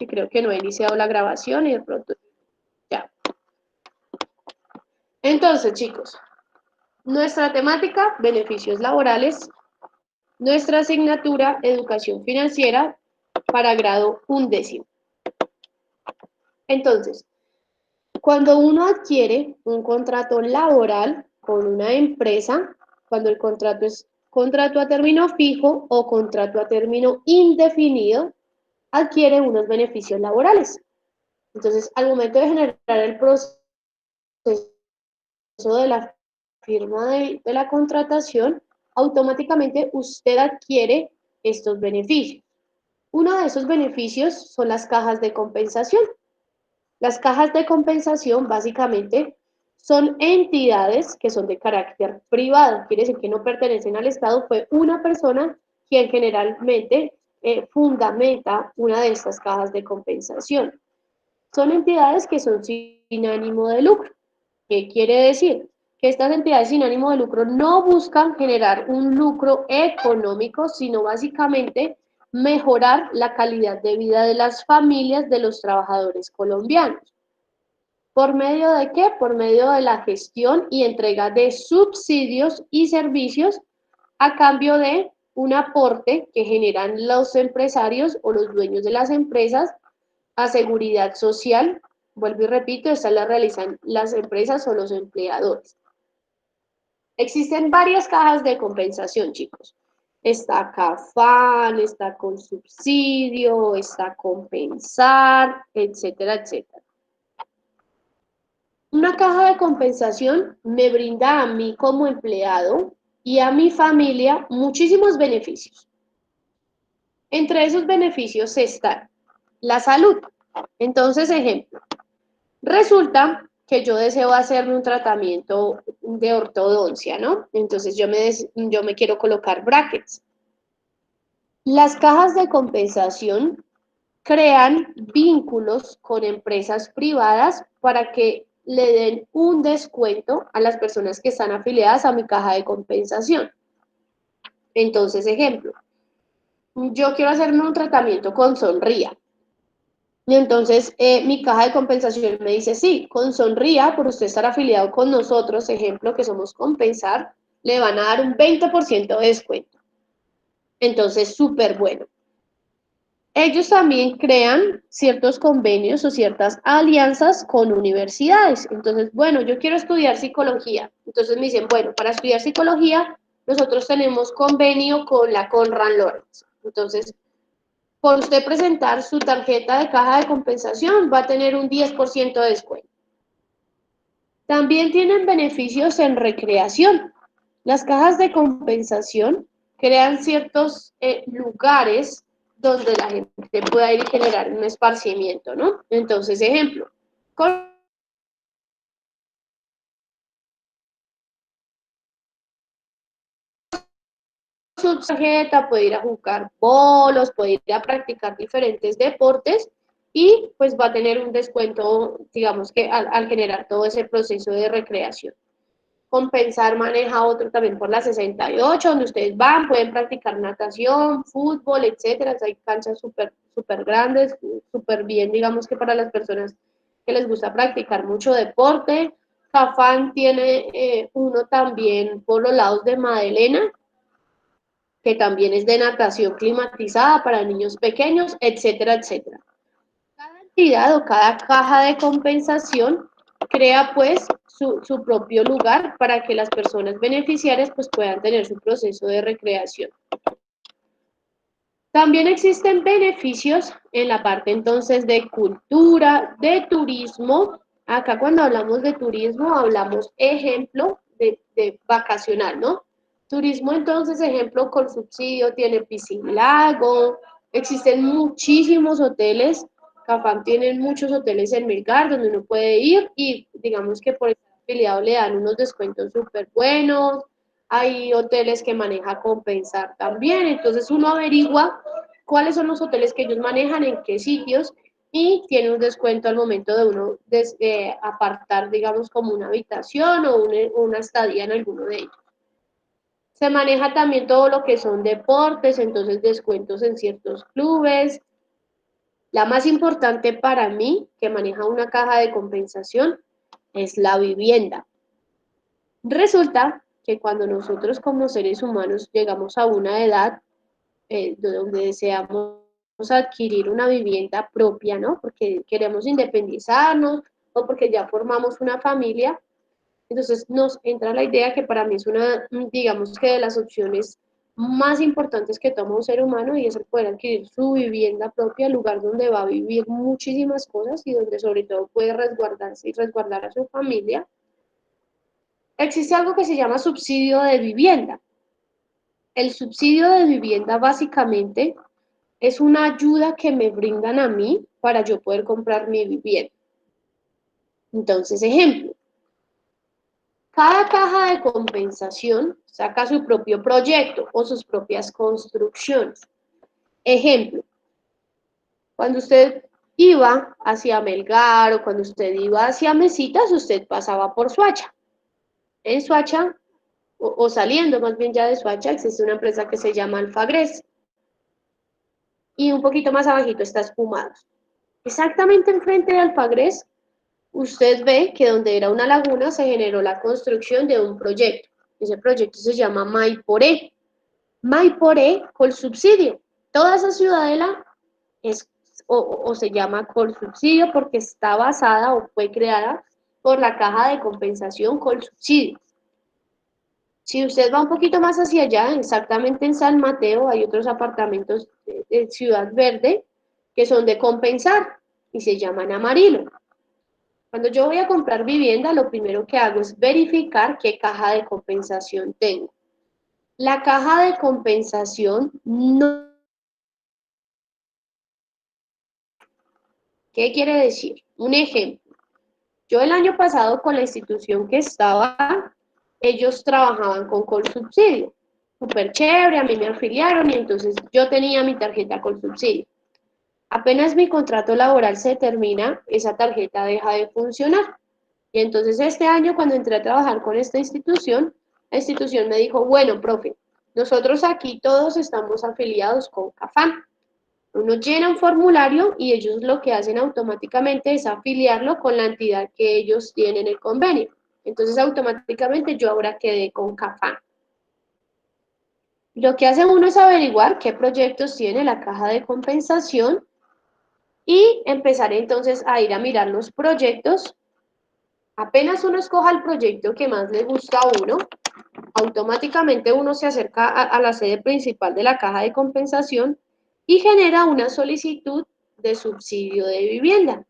que creo que no he iniciado la grabación y de pronto ya. Entonces, chicos, nuestra temática, beneficios laborales, nuestra asignatura, educación financiera, para grado 11º. Entonces, cuando uno adquiere un contrato laboral con una empresa, cuando el contrato es contrato a término fijo o contrato a término indefinido, adquiere unos beneficios laborales. Entonces, al momento de generar el proceso de la firma de la contratación, automáticamente usted adquiere estos beneficios. Uno de esos beneficios son las cajas de compensación. Las cajas de compensación básicamente son entidades que son de carácter privado, quiere decir que no pertenecen al Estado, fue una persona quien generalmente fundamenta una de estas cajas de compensación. Son entidades que son sin ánimo de lucro. ¿Qué quiere decir? Que estas entidades sin ánimo de lucro no buscan generar un lucro económico, sino básicamente mejorar la calidad de vida de las familias de los trabajadores colombianos. ¿Por medio de qué? Por medio de la gestión y entrega de subsidios y servicios a cambio de un aporte que generan los empresarios o los dueños de las empresas a seguridad social. Vuelvo y repito, esta la realizan las empresas o los empleadores. Existen varias cajas de compensación, chicos. Está CAFAN, está con subsidio, está compensar, etcétera, etcétera. Una caja de compensación me brinda a mí como empleado y a mi familia muchísimos beneficios. Entre esos beneficios está la salud. Entonces, ejemplo, resulta que yo deseo hacerme un tratamiento de ortodoncia, ¿no? Entonces yo me quiero colocar brackets. Las cajas de compensación crean vínculos con empresas privadas para que le den un descuento a las personas que están afiliadas a mi caja de compensación. Entonces, ejemplo, yo quiero hacerme un tratamiento con Sonría. Y entonces mi caja de compensación me dice, sí, con Sonría, por usted estar afiliado con nosotros, ejemplo, que somos Compensar, le van a dar un 20% de descuento. Entonces, súper bueno. Ellos también crean ciertos convenios o ciertas alianzas con universidades. Entonces, bueno, yo quiero estudiar psicología. Entonces me dicen, bueno, para estudiar psicología, nosotros tenemos convenio con la Conrad Lorenz. Entonces, por usted presentar su tarjeta de caja de compensación, va a tener un 10% de descuento. También tienen beneficios en recreación. Las cajas de compensación crean ciertos lugares donde la gente pueda ir y generar un esparcimiento, ¿no? Entonces, ejemplo, con su tarjeta puede ir a jugar bolos, puede ir a practicar diferentes deportes y pues va a tener un descuento, digamos que al generar todo ese proceso de recreación. Compensar maneja otro también por la 68, donde ustedes van, pueden practicar natación, fútbol, etcétera. Hay canchas súper grandes, súper bien, digamos que para las personas que les gusta practicar mucho deporte. Cafán tiene uno también por los lados de Madelena, que también es de natación climatizada para niños pequeños, etcétera, etcétera. Cada entidad o cada caja de compensación crea pues su propio lugar para que las personas beneficiarias pues puedan tener su proceso de recreación. También existen beneficios en la parte entonces de cultura, de turismo. Acá cuando hablamos de turismo hablamos ejemplo de vacacional, ¿no? Turismo entonces ejemplo con subsidio, tiene piscina, lago, existen muchísimos hoteles. Cafam tiene muchos hoteles en Melgar donde uno puede ir y digamos que por estar afiliado le dan unos descuentos súper buenos. Hay hoteles que maneja Compensar también, entonces uno averigua cuáles son los hoteles que ellos manejan, en qué sitios, y tiene un descuento al momento de uno apartar, digamos, como una habitación o una estadía en alguno de ellos. Se maneja también todo lo que son deportes, entonces descuentos en ciertos clubes. La más importante para mí, que maneja una caja de compensación, es la vivienda. Resulta que cuando nosotros como seres humanos llegamos a una edad donde deseamos adquirir una vivienda propia, ¿no? Porque queremos independizarnos o porque ya formamos una familia, entonces nos entra la idea que para mí es una, digamos que de las opciones más importantes que toma un ser humano y es el poder adquirir su vivienda propia, el lugar donde va a vivir muchísimas cosas y donde sobre todo puede resguardarse y resguardar a su familia. Existe algo que se llama subsidio de vivienda. El subsidio de vivienda básicamente es una ayuda que me brindan a mí para yo poder comprar mi vivienda. Entonces, ejemplo, cada caja de compensación saca su propio proyecto o sus propias construcciones. Ejemplo, cuando usted iba hacia Melgar o cuando usted iba hacia Mesitas, usted pasaba por Suacha. En Suacha, o saliendo más bien ya de Suacha, existe una empresa que se llama Alfagres. Y un poquito más abajito está Espumados. Exactamente enfrente de Alfagres, usted ve que donde era una laguna se generó la construcción de un proyecto. Ese proyecto se llama Maiporé. Maiporé con subsidio. Toda esa ciudadela es o se llama con subsidio porque está basada o fue creada por la caja de compensación con subsidio. Si usted va un poquito más hacia allá, exactamente en San Mateo, hay otros apartamentos de Ciudad Verde que son de compensar y se llaman Amarillo. Cuando yo voy a comprar vivienda, lo primero que hago es verificar qué caja de compensación tengo. La caja de compensación no... ¿Qué quiere decir? Un ejemplo. Yo el año pasado con la institución que estaba, ellos trabajaban con Colsubsidio. Súper chévere, a mí me afiliaron y entonces yo tenía mi tarjeta Colsubsidio. Apenas mi contrato laboral se termina, esa tarjeta deja de funcionar. Y entonces este año cuando entré a trabajar con esta institución, la institución me dijo, bueno, profe, nosotros aquí todos estamos afiliados con CAFAN. Uno llena un formulario y ellos lo que hacen automáticamente es afiliarlo con la entidad que ellos tienen el convenio. Entonces automáticamente yo ahora quedé con CAFAN. Lo que hace uno es averiguar qué proyectos tiene la caja de compensación y empezar entonces a ir a mirar los proyectos. Apenas uno escoja el proyecto que más le gusta a uno, automáticamente uno se acerca a la sede principal de la caja de compensación y genera una solicitud de subsidio de vivienda.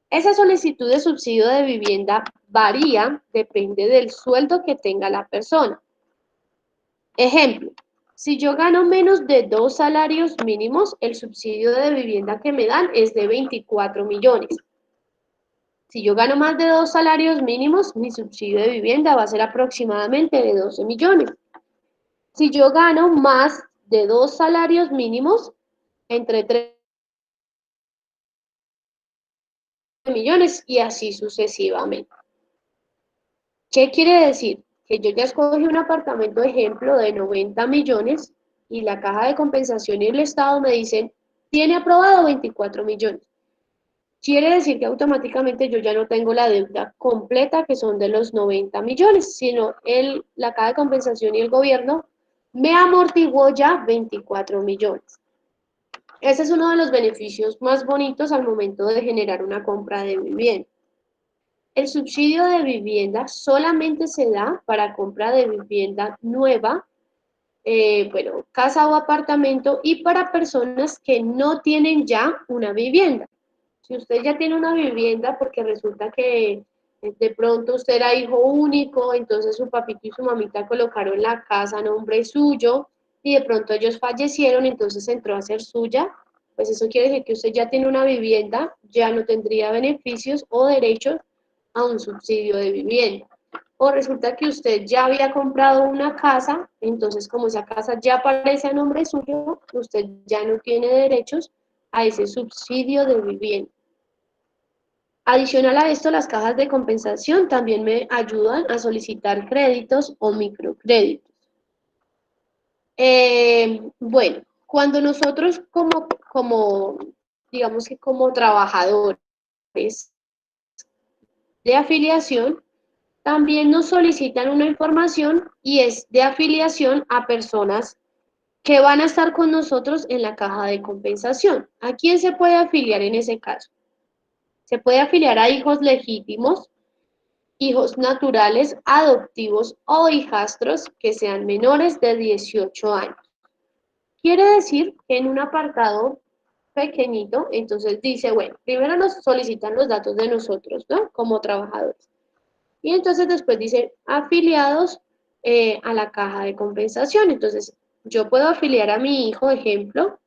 Esa solicitud de subsidio de vivienda varía, depende del sueldo que tenga la persona. Ejemplo, si yo gano menos de 2 salarios mínimos, el subsidio de vivienda que me dan es de 24 millones. Si yo gano más de 2 salarios mínimos, mi subsidio de vivienda va a ser aproximadamente de 12 millones. Si yo gano más de 2 salarios mínimos, entre 3 millones y así sucesivamente. ¿Qué quiere decir? Que yo ya escogí un apartamento de ejemplo de 90 millones y la caja de compensación y el Estado me dicen, tiene aprobado 24 millones. Quiere decir que automáticamente yo ya no tengo la deuda completa, que son de los 90 millones, sino la caja de compensación y el gobierno me amortiguó ya 24 millones. Ese es uno de los beneficios más bonitos al momento de generar una compra de vivienda. El subsidio de vivienda solamente se da para compra de vivienda nueva, bueno, casa o apartamento y para personas que no tienen ya una vivienda. Si usted ya tiene una vivienda porque resulta que de pronto usted era hijo único, entonces su papito y su mamita colocaron la casa a nombre suyo y de pronto ellos fallecieron, entonces entró a ser suya, pues eso quiere decir que usted ya tiene una vivienda, ya no tendría beneficios o derechos a un subsidio de vivienda. O resulta que usted ya había comprado una casa, entonces como esa casa ya aparece a nombre suyo, usted ya no tiene derechos a ese subsidio de vivienda. Adicional a esto, las cajas de compensación también me ayudan a solicitar créditos o microcréditos. Bueno, cuando nosotros como digamos que como trabajadores de afiliación, también nos solicitan una información y es de afiliación a personas que van a estar con nosotros en la caja de compensación. ¿A quién se puede afiliar en ese caso? Se puede afiliar a hijos legítimos, hijos naturales, adoptivos o hijastros que sean menores de 18 años. Quiere decir que en un apartado pequeñito, entonces dice, bueno, primero nos solicitan los datos de nosotros, ¿no? Como trabajadores. Y entonces después dice afiliados a la caja de compensación. Entonces yo puedo afiliar a mi hijo, ejemplo,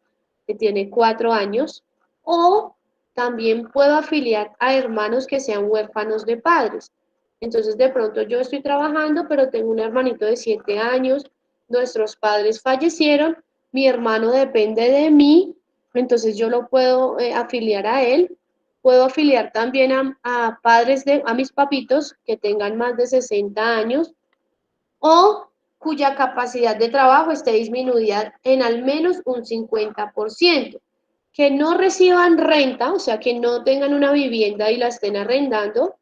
que tiene 4 años, o también puedo afiliar a hermanos que sean huérfanos de padres. Entonces de pronto yo estoy trabajando, pero tengo un hermanito de 7 años, nuestros padres fallecieron, mi hermano depende de mí, entonces yo lo puedo afiliar a él. Puedo afiliar también a padres a mis papitos que tengan más de 60 años o cuya capacidad de trabajo esté disminuida en al menos un 50%, que no reciban renta, o sea, que no tengan una vivienda y la estén arrendando,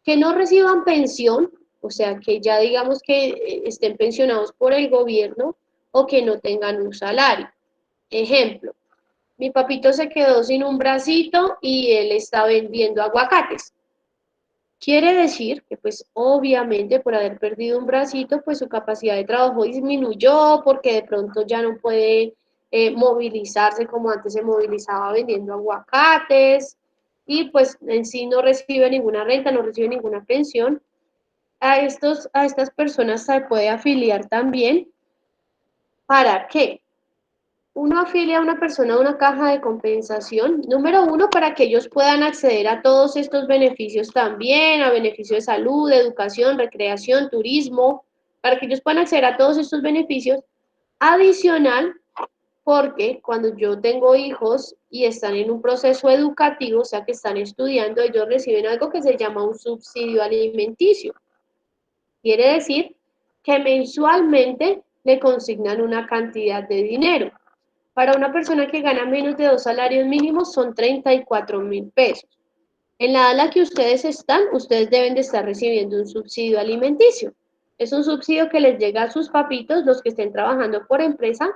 que no reciban pensión, o sea, que ya digamos que estén pensionados por el gobierno o que no tengan un salario. Ejemplo, mi papito se quedó sin un bracito y él está vendiendo aguacates. Quiere decir que pues obviamente por haber perdido un bracito, pues su capacidad de trabajo disminuyó porque de pronto ya no puede movilizarse como antes se movilizaba vendiendo aguacates y pues en sí no recibe ninguna renta, no recibe ninguna pensión. A estas personas se puede afiliar también. ¿Para qué? Uno afilia a una persona a una caja de compensación, número uno, para que ellos puedan acceder a todos estos beneficios también, a beneficios de salud, educación, recreación, turismo, para que ellos puedan acceder a todos estos beneficios. Adicional, porque cuando yo tengo hijos y están en un proceso educativo, o sea que están estudiando, ellos reciben algo que se llama un subsidio alimenticio. Quiere decir que mensualmente le consignan una cantidad de dinero. Para una persona que gana menos de 2 salarios mínimos son 34.000 pesos. En la edad en la que ustedes están, ustedes deben de estar recibiendo un subsidio alimenticio. Es un subsidio que les llega a sus papitos, los que estén trabajando por empresa,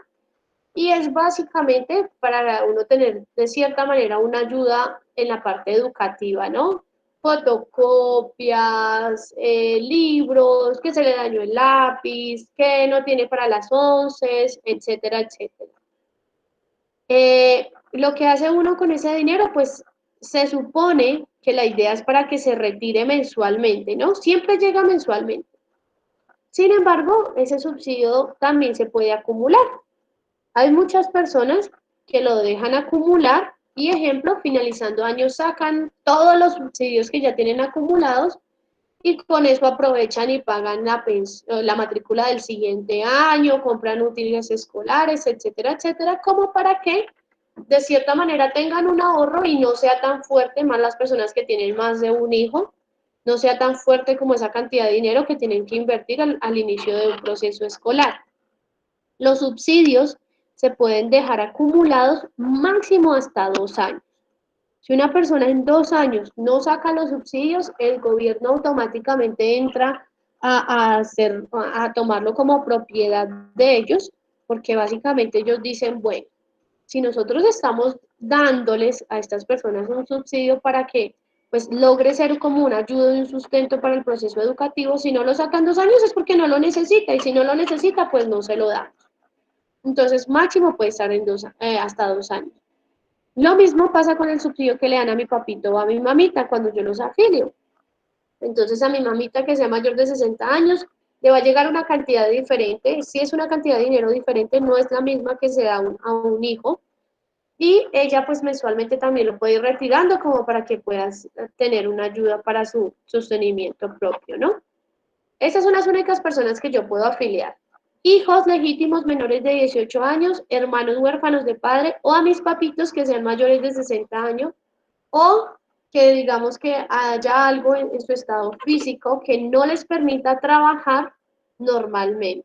y es básicamente para uno tener de cierta manera una ayuda en la parte educativa, ¿no? Fotocopias, libros, que se le dañó el lápiz, que no tiene para las 11, etcétera, etcétera. Lo que hace uno con ese dinero, pues se supone que la idea es para que se retire mensualmente, ¿no? Siempre llega mensualmente. Sin embargo, ese subsidio también se puede acumular. Hay muchas personas que lo dejan acumular y, ejemplo, finalizando año sacan todos los subsidios que ya tienen acumulados y con eso aprovechan y pagan la matrícula del siguiente año, compran útiles escolares, etcétera, etcétera, como para que de cierta manera tengan un ahorro y no sea tan fuerte, más las personas que tienen más de un hijo, no sea tan fuerte como esa cantidad de dinero que tienen que invertir al inicio de un proceso escolar. Los subsidios se pueden dejar acumulados máximo hasta 2 años. Si una persona en 2 años no saca los subsidios, el gobierno automáticamente entra a tomarlo como propiedad de ellos, porque básicamente ellos dicen, bueno, si nosotros estamos dándoles a estas personas un subsidio para que pues logre ser como una ayuda y un sustento para el proceso educativo, si no lo sacan 2 años es porque no lo necesita y si no lo necesita pues no se lo da. Entonces máximo puede estar en hasta 2 años. Lo mismo pasa con el subsidio que le dan a mi papito o a mi mamita cuando yo los afilio. Entonces a mi mamita que sea mayor de 60 años le va a llegar una cantidad diferente. Si es una cantidad de dinero diferente, no es la misma que se da a un hijo. Y ella pues mensualmente también lo puede ir retirando como para que puedas tener una ayuda para su sostenimiento propio, ¿no? Estas son las únicas personas que yo puedo afiliar. Hijos legítimos menores de 18 años, hermanos huérfanos de padre o a mis papitos que sean mayores de 60 años o que digamos que haya algo en su estado físico que no les permita trabajar normalmente.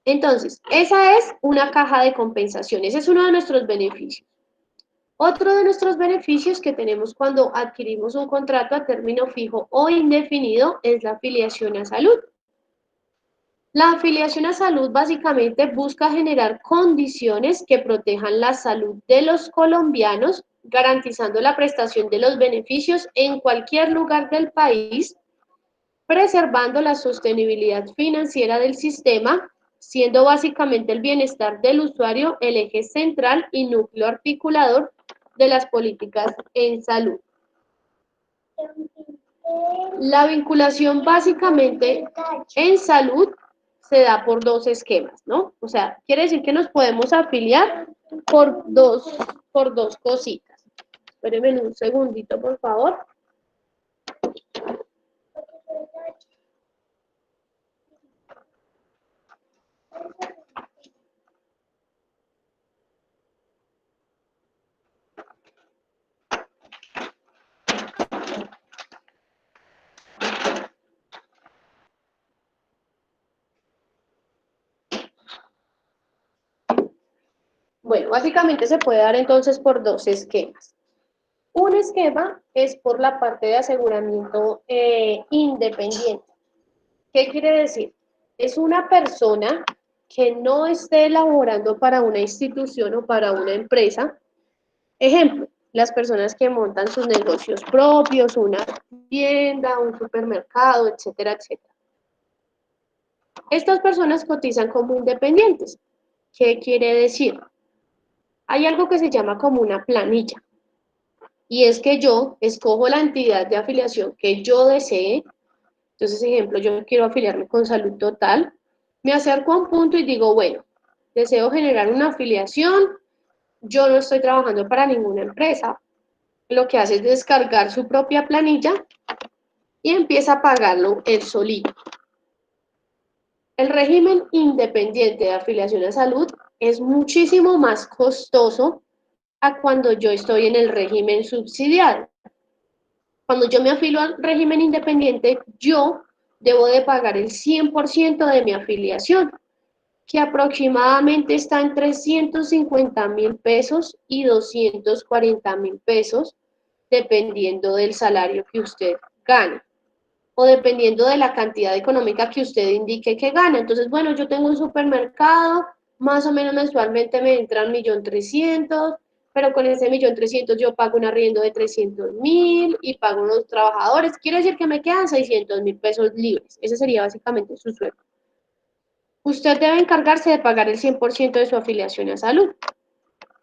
Entonces, esa es una caja de compensación, ese es uno de nuestros beneficios. Otro de nuestros beneficios que tenemos cuando adquirimos un contrato a término fijo o indefinido es la afiliación a salud. La afiliación a salud básicamente busca generar condiciones que protejan la salud de los colombianos, garantizando la prestación de los beneficios en cualquier lugar del país, preservando la sostenibilidad financiera del sistema, siendo básicamente el bienestar del usuario el eje central y núcleo articulador de las políticas en salud. La vinculación básicamente en salud se da por dos esquemas, ¿no? O sea, quiere decir que nos podemos afiliar por dos cositas. Espérenme un segundito, por favor. Bueno, básicamente se puede dar entonces por dos esquemas. Un esquema es por la parte de aseguramiento independiente. ¿Qué quiere decir? Es una persona que no esté elaborando para una institución o para una empresa. Ejemplo, las personas que montan sus negocios propios, una tienda, un supermercado, etcétera, etcétera. Estas personas cotizan como independientes. ¿Qué quiere decir? Hay algo que se llama como una planilla. Y es que yo escojo la entidad de afiliación que yo desee. Entonces, ejemplo, yo quiero afiliarme con Salud Total. Me acerco a un punto y digo, bueno, deseo generar una afiliación. Yo no estoy trabajando para ninguna empresa. Lo que hace es descargar su propia planilla y empieza a pagarlo él solito. El régimen independiente de afiliación a salud es muchísimo más costoso a cuando yo estoy en el régimen subsidiado. Cuando yo me afilio al régimen independiente, yo debo de pagar el 100% de mi afiliación, que aproximadamente está en 350.000 pesos y 240.000 pesos, dependiendo del salario que usted gane o dependiendo de la cantidad económica que usted indique que gana. Entonces, bueno, yo tengo un supermercado, más o menos mensualmente me entran 1.300.000, pero con ese 1.300.000 yo pago un arriendo de 300.000 y pago unos trabajadores. Quiere decir que me quedan 600.000 pesos libres. Ese sería básicamente su sueldo. Usted debe encargarse de pagar el 100% de su afiliación a salud.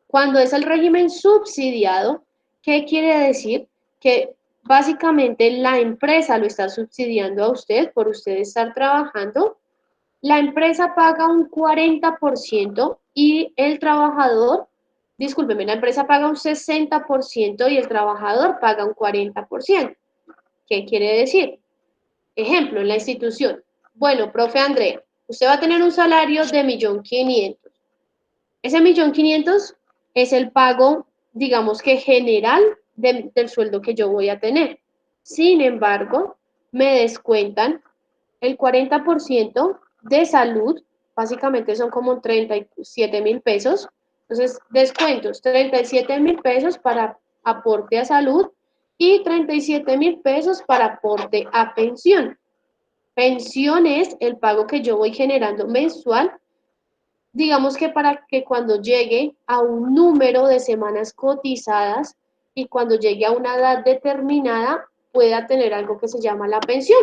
Cuando es el régimen subsidiado, ¿qué quiere decir? Que básicamente la empresa lo está subsidiando a usted por usted estar trabajando. La empresa paga un 40% y el trabajador, discúlpeme, la empresa paga un 60% y el trabajador paga un 40%. ¿Qué quiere decir? Ejemplo, en la institución. Bueno, profe Andrea, usted va a tener un salario de 1.500.000. Ese 1.500.000 es el pago, digamos que general del sueldo que yo voy a tener. Sin embargo, me descuentan el 40% de salud, básicamente son como 37.000 pesos. Entonces, descuentos, 37.000 pesos para aporte a salud y 37.000 pesos para aporte a pensión. Pensión es el pago que yo voy generando mensual, digamos que para que cuando llegue a un número de semanas cotizadas y cuando llegue a una edad determinada pueda tener algo que se llama la pensión,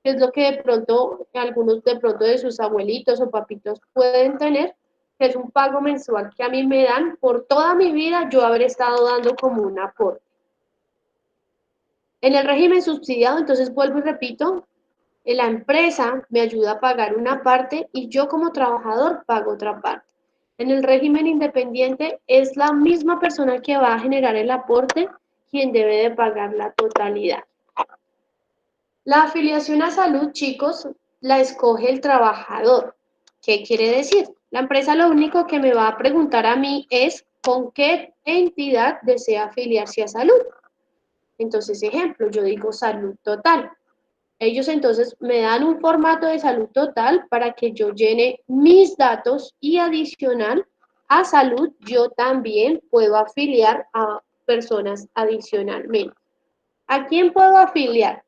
que es lo que de pronto algunos de pronto de sus abuelitos o papitos pueden tener, que es un pago mensual que a mí me dan por toda mi vida yo haber estado dando como un aporte. En el régimen subsidiado, entonces vuelvo y repito, la empresa me ayuda a pagar una parte y yo como trabajador pago otra parte. En el régimen independiente es la misma persona que va a generar el aporte quien debe de pagar la totalidad. La afiliación a salud, chicos, la escoge el trabajador. ¿Qué quiere decir? La empresa lo único que me va a preguntar a mí es con qué entidad desea afiliarse a salud. Entonces, ejemplo, yo digo salud total. Ellos entonces me dan un formato de salud total para que yo llene mis datos y adicional a salud, yo también puedo afiliar a personas adicionalmente. ¿A quién puedo afiliar?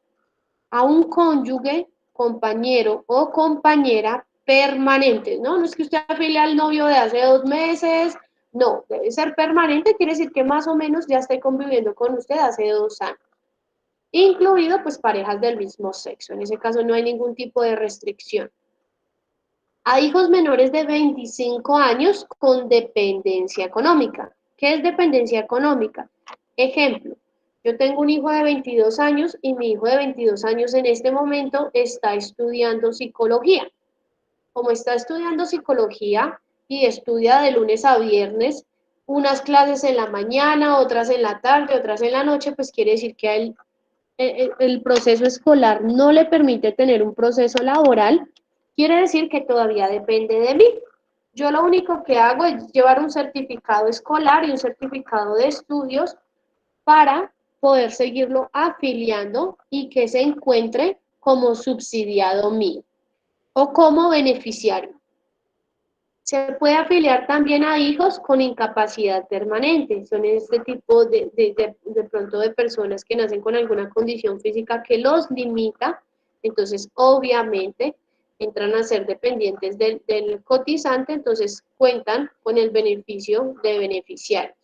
A un cónyuge, compañero o compañera permanente, ¿no? No es que usted afilie al novio de hace 2 meses, no, debe ser permanente, quiere decir que más o menos ya estoy conviviendo con usted hace 2 años, incluido pues parejas del mismo sexo, en ese caso no hay ningún tipo de restricción. A hijos menores de 25 años con dependencia económica. ¿Qué es dependencia económica? Ejemplo, yo tengo un hijo de 22 años y mi hijo de 22 años en este momento está estudiando psicología. Como está estudiando psicología y estudia de lunes a viernes, unas clases en la mañana, otras en la tarde, otras en la noche, pues quiere decir que a él el proceso escolar no le permite tener un proceso laboral, quiere decir que todavía depende de mí. Yo lo único que hago es llevar un certificado escolar y un certificado de estudios para poder seguirlo afiliando y que se encuentre como subsidiado mío o como beneficiario. Se puede afiliar también a hijos con incapacidad permanente. Son este tipo de pronto de personas que nacen con alguna condición física que los limita. Entonces, obviamente, entran a ser dependientes del cotizante, entonces cuentan con el beneficio de beneficiarios.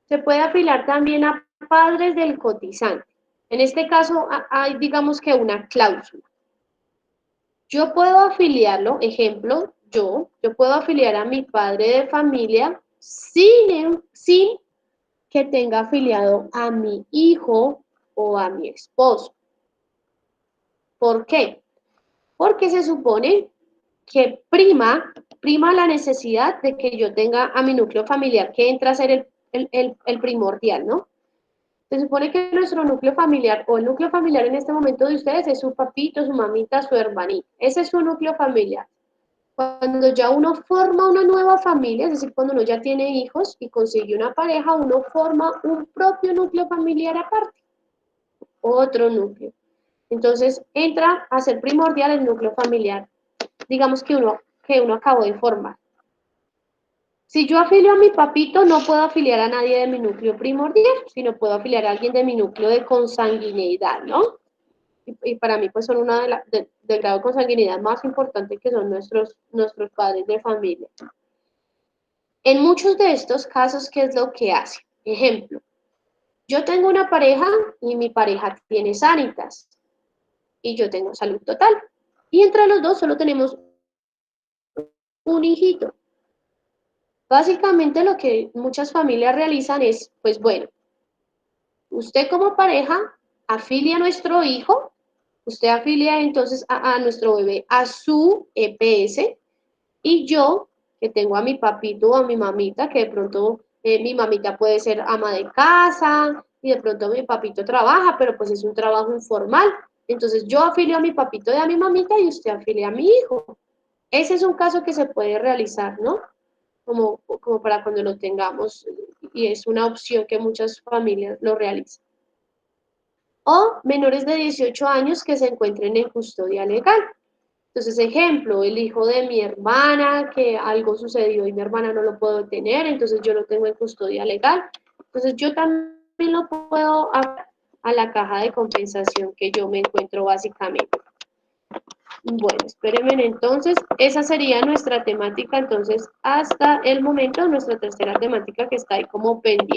Se puede afiliar también a padres del cotizante. En este caso, hay digamos que una cláusula. Yo puedo afiliarlo, ejemplo, yo puedo afiliar a mi padre de familia sin que tenga afiliado a mi hijo o a mi esposo. ¿Por qué? Porque se supone que prima la necesidad de que yo tenga a mi núcleo familiar, que entra a ser el primordial, ¿no? Se supone que nuestro núcleo familiar o el núcleo familiar en este momento de ustedes es su papito, su mamita, su hermanito. Ese es su núcleo familiar. Cuando ya uno forma una nueva familia, es decir, cuando uno ya tiene hijos y consigue una pareja, uno forma un propio núcleo familiar aparte, otro núcleo. Entonces entra a ser primordial el núcleo familiar, digamos que uno acabó de formar. Si yo afilio a mi papito, no puedo afiliar a nadie de mi núcleo primordial, sino puedo afiliar a alguien de mi núcleo de consanguineidad, ¿no? Y para mí, pues son una de grado de consanguinidad más importante que son nuestros padres de familia. En muchos de estos casos, ¿qué es lo que hace? Ejemplo, yo tengo una pareja y mi pareja tiene Sanitas y yo tengo Salud Total. Y entre los dos solo tenemos un hijito. Básicamente lo que muchas familias realizan es, pues bueno, usted como pareja afilia a nuestro hijo, usted afilia entonces a nuestro bebé a su EPS y yo, que tengo a mi papito o a mi mamita, que de pronto mi mamita puede ser ama de casa y de pronto mi papito trabaja, pero pues es un trabajo informal. Entonces yo afilio a mi papito y a mi mamita y usted afilia a mi hijo. Ese es un caso que se puede realizar, ¿no? Como para cuando lo tengamos y es una opción que muchas familias lo realizan. O menores de 18 años que se encuentren en custodia legal. Entonces, ejemplo, el hijo de mi hermana, que algo sucedió y mi hermana no lo puedo tener, entonces yo lo tengo en custodia legal. Entonces, yo también lo puedo a la caja de compensación que yo me encuentro básicamente. Bueno, espérenme entonces, esa sería nuestra temática, entonces, hasta el momento, nuestra tercera temática que está ahí como pendiente.